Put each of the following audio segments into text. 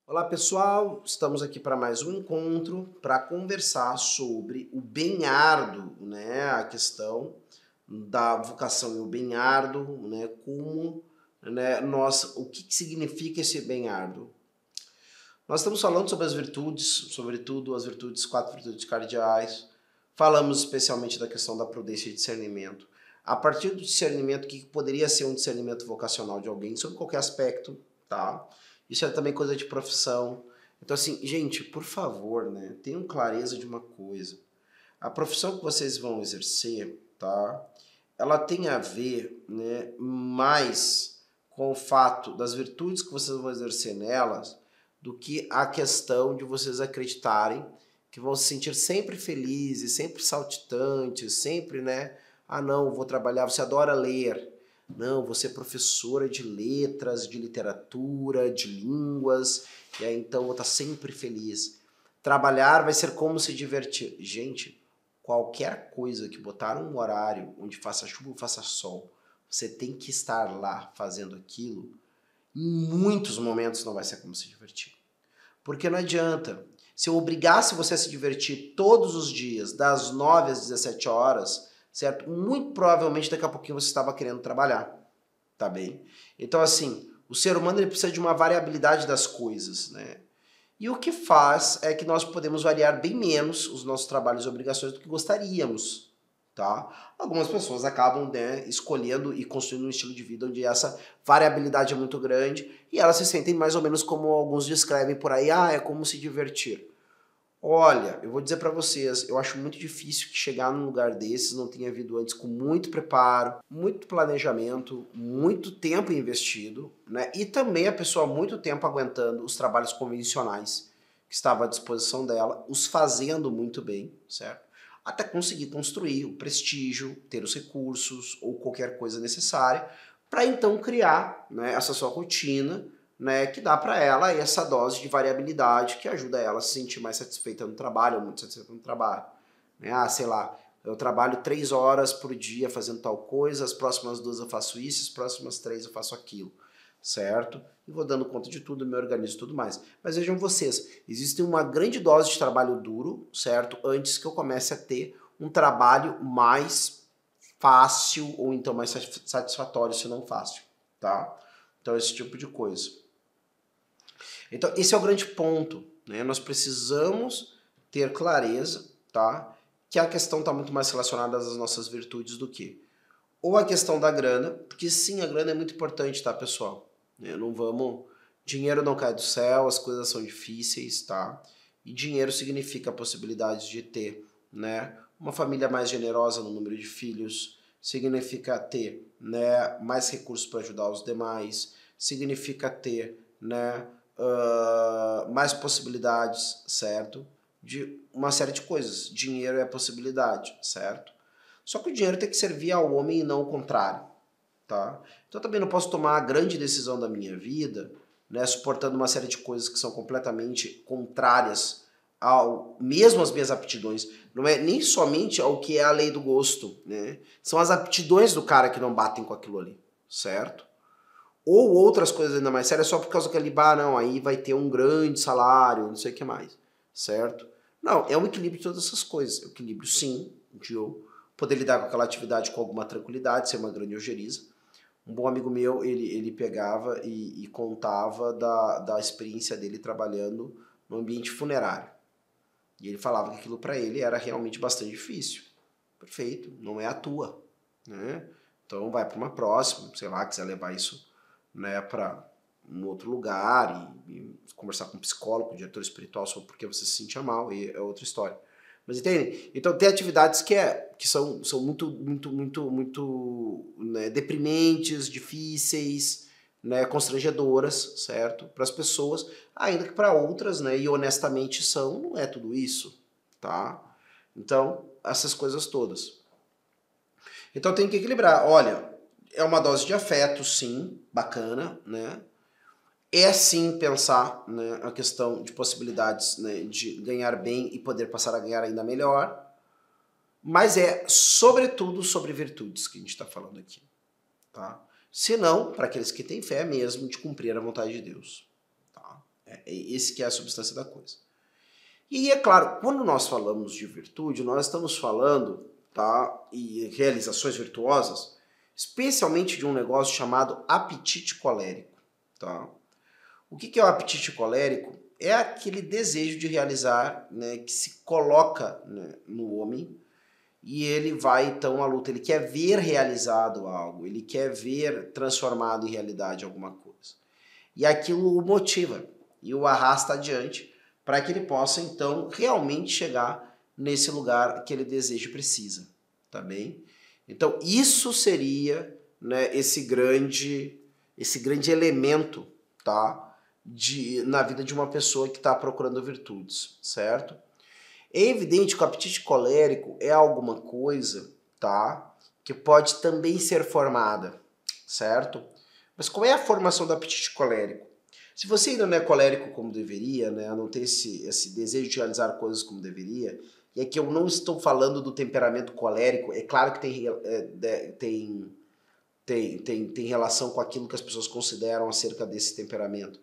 Olá pessoal, estamos aqui para mais um encontro para conversar sobre o bem-árduo, né? A questão da vocação e o bem-árduo, né? Como, né? O que significa esse bem-árduo? Nós estamos falando sobre as virtudes, sobretudo as virtudes, 4 virtudes cardeais. Falamos especialmente da questão da prudência e discernimento. A partir do discernimento, o que poderia ser um discernimento vocacional de alguém sobre qualquer aspecto, tá? Isso é também coisa de profissão. Então, assim, gente, por favor, né, tenham clareza de uma coisa. A profissão que vocês vão exercer, tá? Ela tem a ver, né, mais com o fato das virtudes que vocês vão exercer nelas do que a questão de vocês acreditarem que vão se sentir sempre felizes, sempre saltitantes, sempre, né? Ah, não, vou trabalhar, você adora ler. Não, você é professora de letras, de literatura, de línguas, e aí então vou estar sempre feliz. Trabalhar vai ser como se divertir. Gente, qualquer coisa que botar um horário onde faça chuva ou faça sol, você tem que estar lá fazendo aquilo, em muitos momentos não vai ser como se divertir. Porque não adianta. Se eu obrigasse você a se divertir todos os dias, das 9 às 17 horas, certo? Muito provavelmente daqui a pouquinho você estava querendo trabalhar, tá bem? Então, assim, o ser humano ele precisa de uma variabilidade das coisas, né? E o que faz é que nós podemos variar bem menos os nossos trabalhos e obrigações do que gostaríamos, tá? Algumas pessoas acabam, né, escolhendo e construindo um estilo de vida onde essa variabilidade é muito grande e elas se sentem mais ou menos como alguns descrevem por aí, é como se divertir. Olha, eu vou dizer para vocês, eu acho muito difícil que chegar num lugar desses não tenha havido antes com muito preparo, muito planejamento, muito tempo investido, né? E também a pessoa muito tempo aguentando os trabalhos convencionais que estavam à disposição dela, os fazendo muito bem, certo? Até conseguir construir o prestígio, ter os recursos ou qualquer coisa necessária para então criar, né, essa sua rotina, né, que dá para ela essa dose de variabilidade que ajuda ela a se sentir mais satisfeita no trabalho ou muito satisfeita no trabalho. Né? Sei lá, eu trabalho 3 horas por dia fazendo tal coisa, as próximas 2 eu faço isso, as próximas 3 eu faço aquilo, certo? E vou dando conta de tudo, me organizo e tudo mais. Mas vejam vocês, existe uma grande dose de trabalho duro, certo? Antes que eu comece a ter um trabalho mais fácil ou então mais satisfatório, se não fácil, tá? Então esse tipo de coisa. Então, esse é o grande ponto, né? Nós precisamos ter clareza, tá? Que a questão está muito mais relacionada às nossas virtudes do que ou a questão da grana, porque sim, a grana é muito importante, tá, pessoal? Não vamos... Dinheiro não cai do céu, as coisas são difíceis, tá? E dinheiro significa a possibilidade de ter, né, uma família mais generosa no número de filhos, significa ter, né, mais recursos para ajudar os demais, significa ter, né, mais possibilidades, certo? De uma série de coisas. Dinheiro é possibilidade, certo? Só que o dinheiro tem que servir ao homem e não o contrário, tá? Então eu também não posso tomar a grande decisão da minha vida, né, suportando uma série de coisas que são completamente contrárias ao mesmo as minhas aptidões. Não é nem somente ao que é a lei do gosto, né? São as aptidões do cara que não batem com aquilo ali, certo? Ou outras coisas ainda mais sérias só por causa que ele, não, aí vai ter um grande salário, não sei o que mais, certo? Não, é um equilíbrio de todas essas coisas. Equilíbrio, sim, de eu poder lidar com aquela atividade com alguma tranquilidade, ser uma grande ojeriza. Um bom amigo meu, ele pegava e contava da experiência dele trabalhando no ambiente funerário. E ele falava que aquilo para ele era realmente bastante difícil. Perfeito, não é a tua, né? Então vai para uma próxima, sei lá, quiser levar isso, né, para um outro lugar e conversar com um psicólogo, com um diretor espiritual sobre por que você se sentia mal, e é outra história. Mas entende? Então tem atividades que são muito né, deprimentes, difíceis, né, constrangedoras, certo? Para as pessoas, ainda que para outras, né, e honestamente são, não é tudo isso, tá? Então, essas coisas todas. Então tem que equilibrar. Olha, é uma dose de afeto, sim, bacana, né? É sim pensar, né, a questão de possibilidades, né, de ganhar bem e poder passar a ganhar ainda melhor, mas é sobretudo sobre virtudes que a gente está falando aqui, tá? Se não, para aqueles que têm fé mesmo de cumprir a vontade de Deus, tá? Esse que é a substância da coisa. E é claro, quando nós falamos de virtude, nós estamos falando, tá, e realizações virtuosas, especialmente de um negócio chamado apetite colérico. Tá? O que é o apetite colérico? É aquele desejo de realizar, né, que se coloca, né, no homem, e ele vai então à luta. Ele quer ver realizado algo, ele quer ver transformado em realidade alguma coisa. E aquilo o motiva e o arrasta adiante para que ele possa então realmente chegar nesse lugar que ele deseja e precisa. Tá bem? Então isso seria, né, esse grande elemento, tá, na vida de uma pessoa que está procurando virtudes, certo? É evidente que o apetite colérico é alguma coisa, tá, que pode também ser formada, certo? Mas qual é a formação do apetite colérico? Se você ainda não é colérico como deveria, né, não tem esse desejo de realizar coisas como deveria, e aqui eu não estou falando do temperamento colérico, é claro que tem relação com aquilo que as pessoas consideram acerca desse temperamento.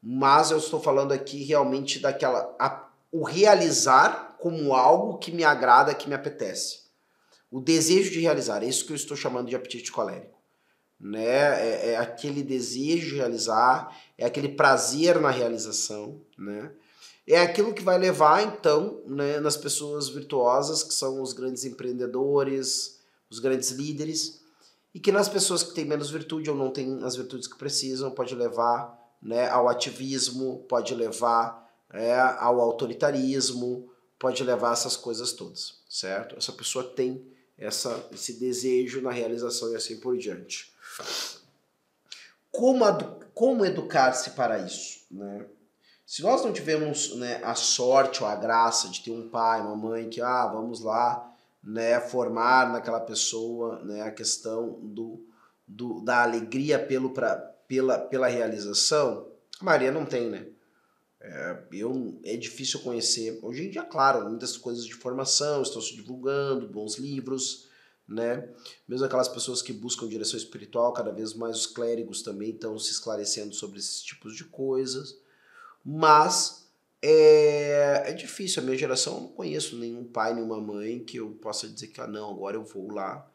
Mas eu estou falando aqui realmente o realizar como algo que me agrada, que me apetece. O desejo de realizar, é isso que eu estou chamando de apetite colérico. Né? É aquele desejo de realizar, é aquele prazer na realização, né? É aquilo que vai levar, então, né, nas pessoas virtuosas, que são os grandes empreendedores, os grandes líderes, e que nas pessoas que têm menos virtude ou não têm as virtudes que precisam, pode levar, né, ao ativismo, pode levar ao autoritarismo, pode levar a essas coisas todas, certo? Essa pessoa tem esse desejo na realização e assim por diante. Como educar-se para isso, né? Se nós não tivermos, né, a sorte ou a graça de ter um pai, uma mãe que, vamos lá, né, formar naquela pessoa, né, a questão da alegria pela realização, a maioria não tem, né? É difícil conhecer. Hoje em dia, claro, muitas coisas de formação estão se divulgando, bons livros, né? Mesmo aquelas pessoas que buscam direção espiritual, cada vez mais os clérigos também estão se esclarecendo sobre esses tipos de coisas. Mas é difícil. A minha geração, eu não conheço nenhum pai, nenhuma mãe que eu possa dizer que, não, agora eu vou lá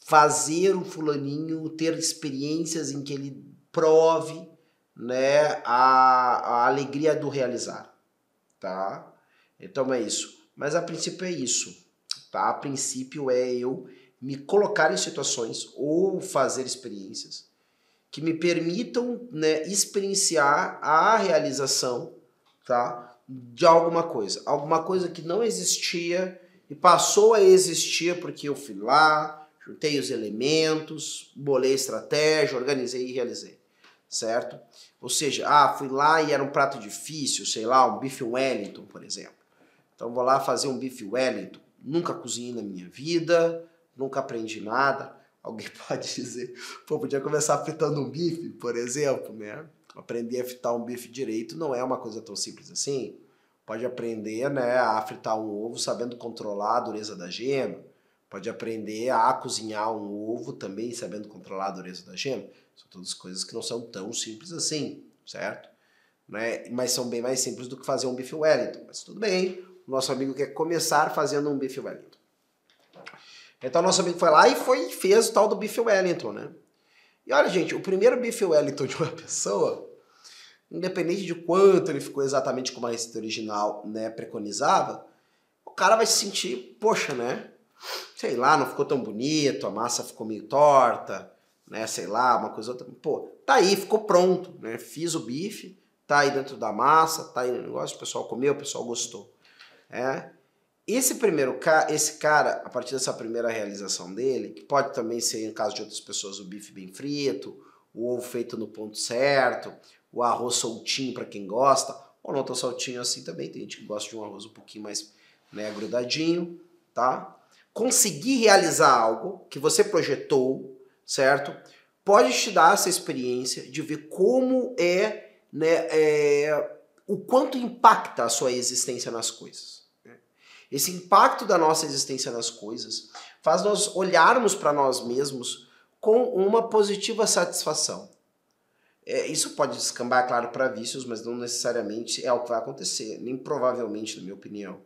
fazer o fulaninho ter experiências em que ele prove, né, a alegria do realizar, tá? Então é isso. Mas a princípio é isso, tá? A princípio é eu me colocar em situações ou fazer experiências que me permitam, né, experienciar a realização, tá, de alguma coisa que não existia e passou a existir porque eu fui lá, juntei os elementos, bolei a estratégia, organizei e realizei, certo? Ou seja, fui lá e era um prato difícil, sei lá, um bife Wellington, por exemplo. Então vou lá fazer um bife Wellington. Nunca cozinhei na minha vida, nunca aprendi nada. Alguém pode dizer, podia começar fritando um bife, por exemplo, né? Aprender a fritar um bife direito não é uma coisa tão simples assim. Pode aprender, né, a fritar um ovo sabendo controlar a dureza da gema. Pode aprender a cozinhar um ovo também sabendo controlar a dureza da gema. São todas coisas que não são tão simples assim, certo? Né? Mas são bem mais simples do que fazer um bife Wellington. Mas tudo bem, o nosso amigo quer começar fazendo um bife Wellington. Então nosso amigo foi lá e fez o tal do bife Wellington, né? E olha, gente, o primeiro bife Wellington de uma pessoa, independente de quanto ele ficou exatamente como a receita original, né, preconizava, o cara vai se sentir, poxa, né? Sei lá, não ficou tão bonito, a massa ficou meio torta, né? Sei lá, uma coisa outra. Pô, tá aí, ficou pronto, né? Fiz o bife, tá aí dentro da massa, tá aí no negócio, o pessoal comeu, o pessoal gostou. Esse cara, a partir dessa primeira realização dele, que pode também ser, em caso de outras pessoas, o bife bem frito, o ovo feito no ponto certo, o arroz soltinho para quem gosta, ou não tão soltinho assim também, tem gente que gosta de um arroz um pouquinho mais, né, grudadinho, tá? Conseguir realizar algo que você projetou, certo? Pode te dar essa experiência de ver como o quanto impacta a sua existência nas coisas. Esse impacto da nossa existência nas coisas faz nós olharmos para nós mesmos com uma positiva satisfação. Isso pode descambar, claro, para vícios, mas não necessariamente é o que vai acontecer, nem provavelmente, na minha opinião.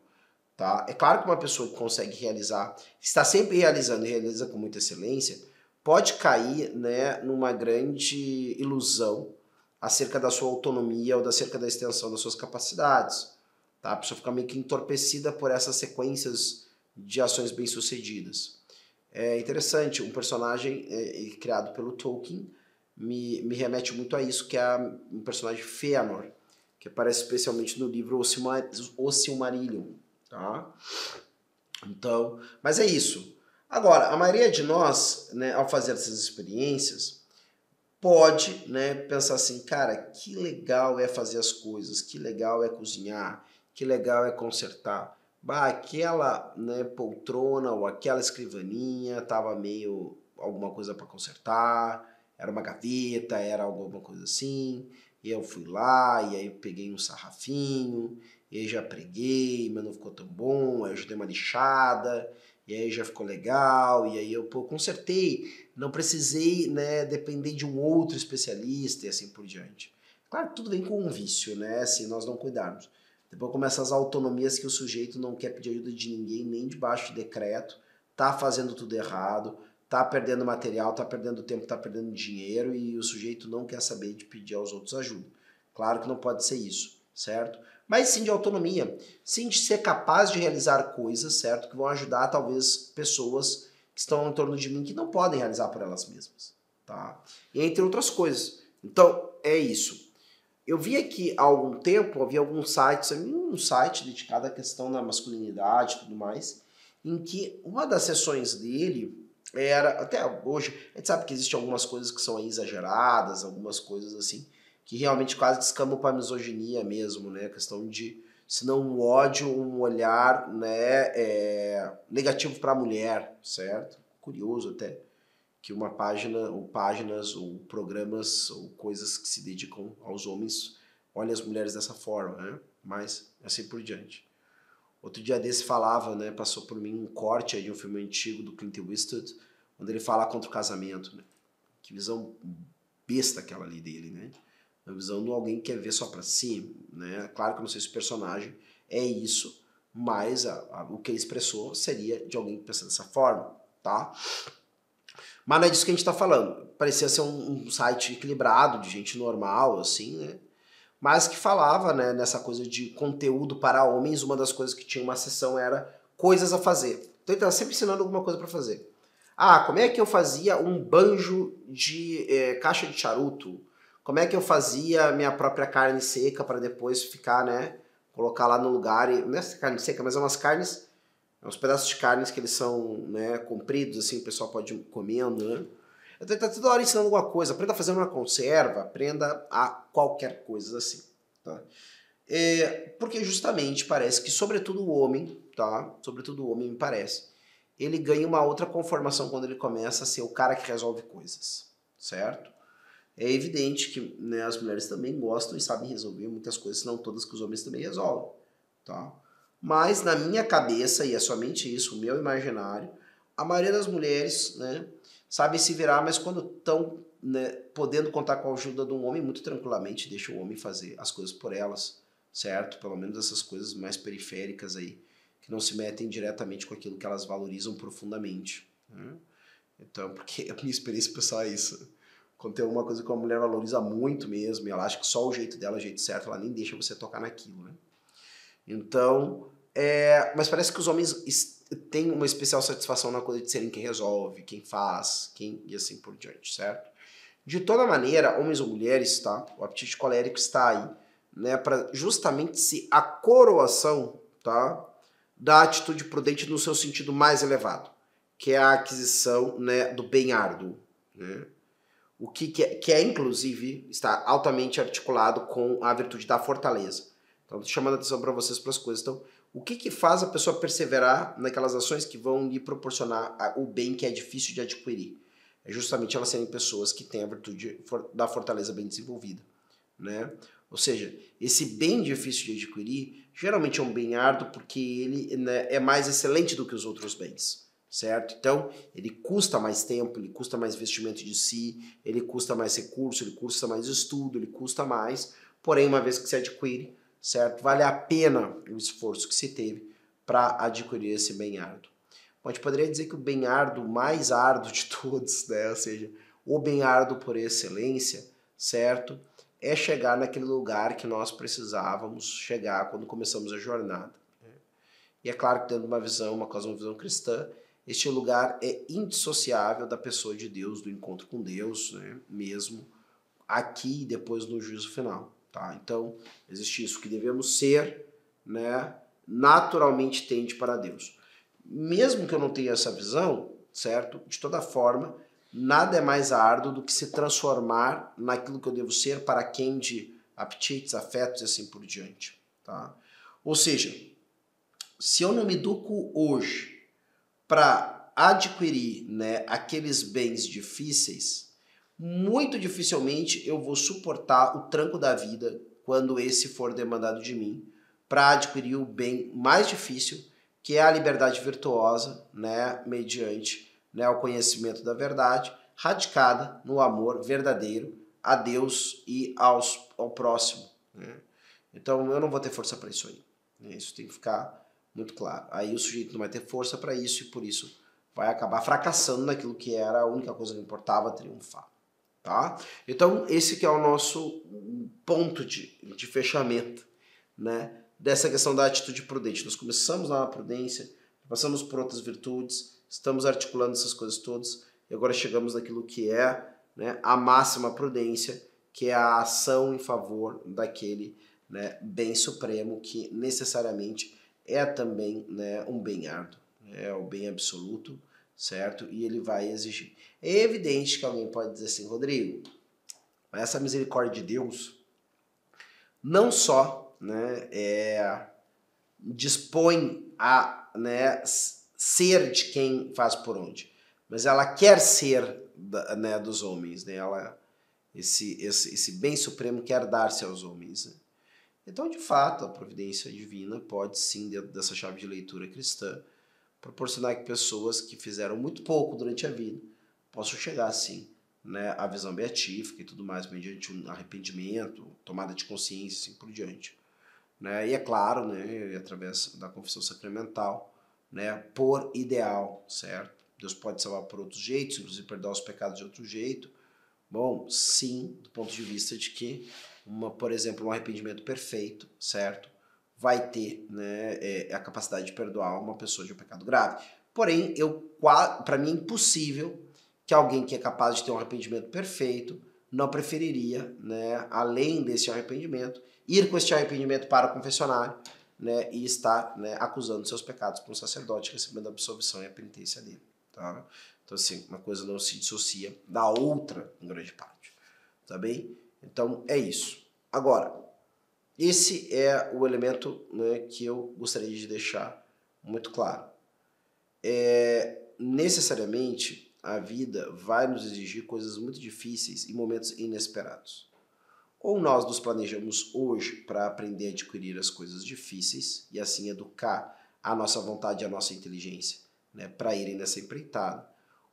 Tá? É claro que uma pessoa que consegue realizar, está sempre realizando e realiza com muita excelência, pode cair, né, numa grande ilusão acerca da sua autonomia ou acerca da extensão das suas capacidades. Tá? A pessoa fica meio que entorpecida por essas sequências de ações bem-sucedidas. É interessante, um personagem criado pelo Tolkien me remete muito a isso, que é um personagem Fëanor, que aparece especialmente no livro O Silmarillion. Tá? Então, mas é isso. Agora, a maioria de nós, né, ao fazer essas experiências, pode, né, pensar assim, cara, que legal é fazer as coisas, que legal é cozinhar, que legal é consertar. Bah, aquela, né, poltrona ou aquela escrivaninha tava meio alguma coisa para consertar, era uma gaveta, era alguma coisa assim. E eu fui lá e aí peguei um sarrafinho, e aí já preguei, mas não ficou tão bom, aí eu já dei uma lixada, e aí já ficou legal, e aí eu consertei, não precisei, né, depender de um outro especialista e assim por diante. Claro que tudo vem com um vício, né, se nós não cuidarmos. Depois começam as autonomias que o sujeito não quer pedir ajuda de ninguém, nem debaixo de decreto, tá fazendo tudo errado, tá perdendo material, tá perdendo tempo, tá perdendo dinheiro e o sujeito não quer saber de pedir aos outros ajuda. Claro que não pode ser isso, certo? Mas sim de autonomia, sim de ser capaz de realizar coisas, certo? Que vão ajudar talvez pessoas que estão em torno de mim que não podem realizar por elas mesmas, tá? E entre outras coisas. Então, é isso. Eu vi aqui há algum tempo, havia alguns sites, um site dedicado à questão da masculinidade e tudo mais, em que uma das sessões dele era, até hoje, a gente sabe que existem algumas coisas que são aí exageradas, algumas coisas assim, que realmente quase descambam para misoginia mesmo, né? A questão de, se não um ódio, um olhar, né, negativo para a mulher, certo? Curioso até que uma página, ou páginas, ou programas, ou coisas que se dedicam aos homens, olhem as mulheres dessa forma, né? Mas assim por diante. Outro dia desse falava, né, passou por mim um corte aí de um filme antigo do Clint Eastwood, onde ele fala contra o casamento, né? Que visão besta aquela ali dele, né? Uma visão de alguém que quer ver só pra si, né? Claro que eu não sei se o personagem é isso, mas o que ele expressou seria de alguém que pensa dessa forma, tá? Mas não é disso que a gente tá falando. Parecia ser um site equilibrado, de gente normal, assim, né? Mas que falava, né, nessa coisa de conteúdo para homens, uma das coisas que tinha uma seção era coisas a fazer. Então ele estava sempre ensinando alguma coisa para fazer. Ah, como é que eu fazia um banjo de caixa de charuto? Como é que eu fazia minha própria carne seca para depois ficar, né, colocar lá no lugar, não é carne seca, mas é umas carnes, uns pedaços de carnes que eles são, né, compridos, assim, o pessoal pode ir comendo, né? Então tá toda hora ensinando alguma coisa, aprenda a fazer uma conserva, aprenda a qualquer coisa assim, tá? Porque justamente parece que, sobretudo o homem, tá? Sobretudo o homem, me parece, ele ganha uma outra conformação quando ele começa a ser o cara que resolve coisas, certo? É evidente que, né, as mulheres também gostam e sabem resolver muitas coisas, não todas que os homens também resolvem, tá? Mas na minha cabeça, e é somente isso, o meu imaginário, a maioria das mulheres, né, sabe se virar, mas quando estão, né, podendo contar com a ajuda de um homem, muito tranquilamente deixa o homem fazer as coisas por elas, certo? Pelo menos essas coisas mais periféricas aí, que não se metem diretamente com aquilo que elas valorizam profundamente, né? Então, porque a minha experiência pessoal é isso. Quando tem alguma coisa que uma mulher valoriza muito mesmo, e ela acha que só o jeito dela é o jeito certo, ela nem deixa você tocar naquilo, né? Então, mas parece que os homens têm uma especial satisfação na coisa de serem quem resolve, quem faz, quem e assim por diante, certo? De toda maneira, homens ou mulheres, tá? O apetite colérico está aí, né, para justamente ser a coroação, tá, da atitude prudente no seu sentido mais elevado, que é a aquisição, né, do bem árduo, né? O que é, inclusive, está altamente articulado com a virtude da fortaleza. Então, estou chamando a atenção para vocês para as coisas. Então, o que faz a pessoa perseverar naquelas ações que vão lhe proporcionar o bem que é difícil de adquirir? É justamente elas serem pessoas que têm a virtude da fortaleza bem desenvolvida, né? Ou seja, esse bem difícil de adquirir geralmente é um bem árduo porque ele, né, é mais excelente do que os outros bens, certo? Então, ele custa mais tempo, ele custa mais investimento de si, ele custa mais recurso, ele custa mais estudo, ele custa mais, porém, uma vez que se adquire, certo? Vale a pena o esforço que se teve para adquirir esse bem árduo. Bom, a gente poderia dizer que o bem árduo, mais árduo de todos, né? Ou seja, o bem árduo por excelência, certo? É chegar naquele lugar que nós precisávamos chegar quando começamos a jornada. E é claro que dentro de uma visão, uma cosmovisão cristã, este lugar é indissociável da pessoa de Deus, do encontro com Deus, né? Mesmo aqui e depois no juízo final. Tá? Então, existe isso, que devemos ser, né, naturalmente tende para Deus. Mesmo que eu não tenha essa visão, certo? De toda forma, nada é mais árduo do que se transformar naquilo que eu devo ser para quem de apetites, afetos e assim por diante. Tá? Ou seja, se eu não me educo hoje para adquirir, né, aqueles bens difíceis, muito dificilmente eu vou suportar o tranco da vida quando esse for demandado de mim para adquirir o bem mais difícil, que é a liberdade virtuosa, né, mediante, né, o conhecimento da verdade, radicada no amor verdadeiro a Deus e ao próximo. Né? Então eu não vou ter força para isso aí. Né? Isso tem que ficar muito claro. Aí o sujeito não vai ter força para isso e por isso vai acabar fracassando naquilo que era a única coisa que importava, triunfar. Tá? Então esse que é o nosso ponto de fechamento, né, dessa questão da atitude prudente. Nós começamos lá na prudência, passamos por outras virtudes, estamos articulando essas coisas todas e agora chegamos naquilo que é, né, a máxima prudência, que é a ação em favor daquele, né, bem supremo que necessariamente é também, né, um bem árduo, é o bem absoluto, certo? E ele vai exigir. É evidente que alguém pode dizer assim, Rodrigo, essa misericórdia de Deus não só, né, dispõe a, né, ser de quem faz por onde, mas ela quer ser, né, dos homens, né? Esse bem supremo quer dar-se aos homens. Né? Então, de fato, a providência divina pode sim, dentro dessa chave de leitura cristã, proporcionar que pessoas que fizeram muito pouco durante a vida possam chegar, sim, né, à visão beatífica e tudo mais, mediante um arrependimento, tomada de consciência, assim por diante. Né? E é claro, né, através da confissão sacramental, né, por ideal, certo? Deus pode salvar por outros jeitos, inclusive perdoar os pecados de outro jeito. Bom, sim, do ponto de vista de que, por exemplo, um arrependimento perfeito, certo? Vai ter, né, a capacidade de perdoar uma pessoa de um pecado grave. Porém, para mim é impossível que alguém que é capaz de ter um arrependimento perfeito não preferiria, né, além desse arrependimento, ir com este arrependimento para o confessionário, né, e estar, né, acusando seus pecados para um sacerdote, recebendo a absolvição e a penitência dele. Tá? Então, assim, uma coisa não se dissocia da outra em grande parte. Tá bem? Então, é isso. Agora, esse é o elemento, né, que eu gostaria de deixar muito claro. Necessariamente, a vida vai nos exigir coisas muito difíceis em momentos inesperados. Ou nós nos planejamos hoje para aprender a adquirir as coisas difíceis e assim educar a nossa vontade e a nossa inteligência, né, para irem nessa empreitada,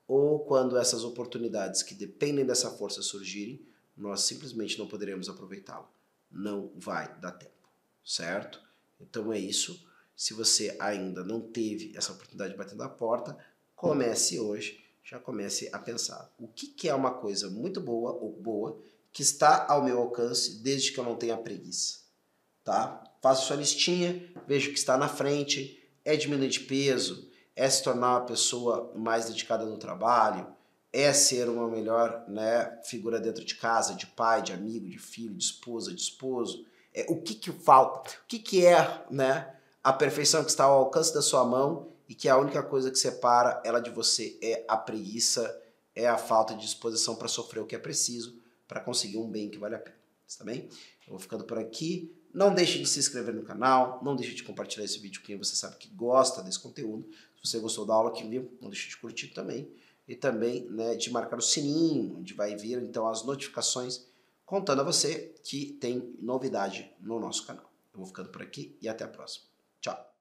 ou quando essas oportunidades que dependem dessa força surgirem, nós simplesmente não poderemos aproveitá-la. Não vai dar tempo, certo? Então é isso. Se você ainda não teve essa oportunidade batendo a porta, comece hoje, já comece a pensar. O que é uma coisa muito boa ou boa que está ao meu alcance desde que eu não tenha preguiça, tá? Faça sua listinha, veja o que está na frente, é diminuir de peso, é se tornar uma pessoa mais dedicada no trabalho, é ser uma melhor, né, figura dentro de casa, de pai, de amigo, de filho, de esposa, de esposo. O que falta? O que é, né, a perfeição que está ao alcance da sua mão e que a única coisa que separa ela de você é a preguiça, é a falta de disposição para sofrer o que é preciso para conseguir um bem que vale a pena. Tá bem? Eu vou ficando por aqui. Não deixe de se inscrever no canal, não deixe de compartilhar esse vídeo com quem você sabe que gosta desse conteúdo. Se você gostou da aula que viu, não deixe de curtir também. E também, né, de marcar o sininho, onde vai vir então as notificações contando a você que tem novidade no nosso canal. Eu vou ficando por aqui e até a próxima. Tchau!